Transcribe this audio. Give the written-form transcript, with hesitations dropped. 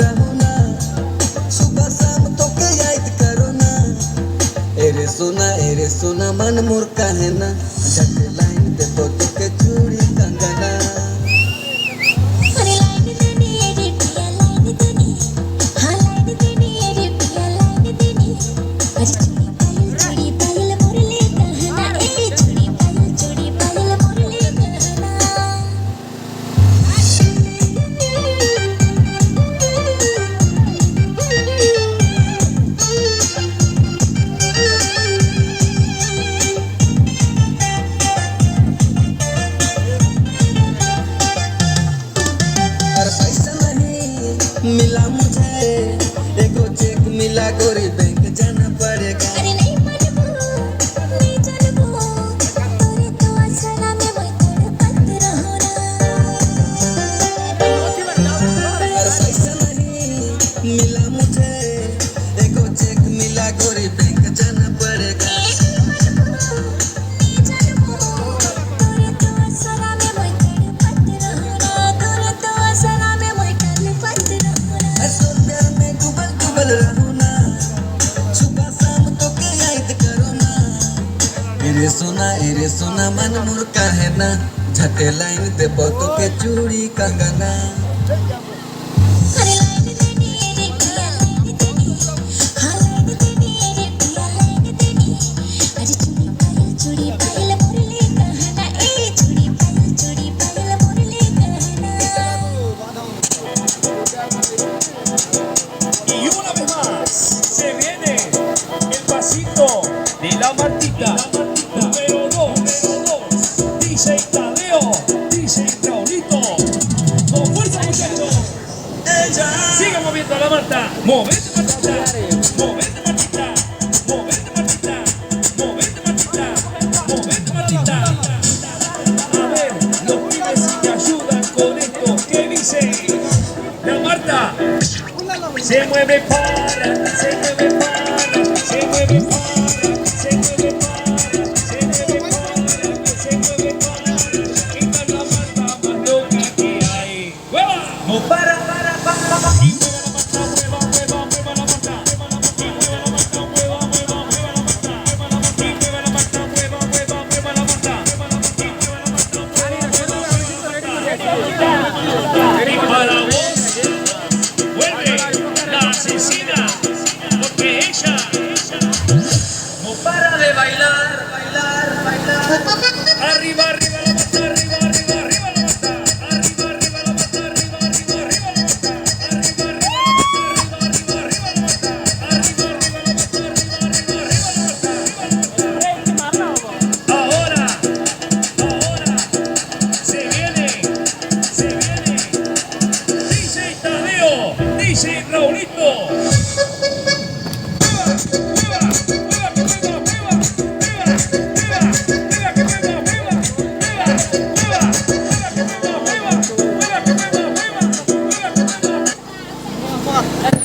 रहो ना, सुबह शाम तो के याद करो ना। एरे सोना मन मोर काहे ना, झट लाइन दे तो के चूड़ी कंगना। अरे लाइन देनी अरे पिया लाइन देनी, हाँ लाइन देनी अरे पिया लाइन देनी। अरे चूड़ी पायल मुरली कहना, ए चूड़ी पायल मुरली कहना। मिला मुझे एगो चेक मिला, गोरी बैंक जाना पड़ेगा। अरे नहीं जानबो तोरे तो असला में मैं तड़पत रहो ना। अरे पैसा नहीं मिला मुझे, एगो चेक मिला, गोरी बैंक जाना पड़ेगा। नहीं जानबो तोरे तो असला में मैं तड़पत रहो ना, तोरे तो असला में मैं तड़पत रहो ना। तो प्यार में डूबल रहो ना, सुबह शाम तो के याद करो ना। एरे सोना मन मोर काहे ना, झटे लाइन दे तो के चूड़ी कंगना। अरे लाइन देनी अरे पिया लाइन देनी, हाँ लाइन देनी अरे पिया लाइन देनी। अरे चूड़ी पायल मुरली कहना, ए चूड़ी पायल मुरली कहना। Y una vez más se viene el pasito de la Martita. Número 2, DJ Tadeo, DJ Raulito. Con fuerza, muchachos. Sigue moviendo a la Marta. Movete, Martita. Movete, Martita. Movete, Martita. Movete, Martita. Movete, Martita. A ver, los pibes si me ayudan con esto. ¿Qué dice? La Marta. Se mueve para, se mueve para, se mueve para.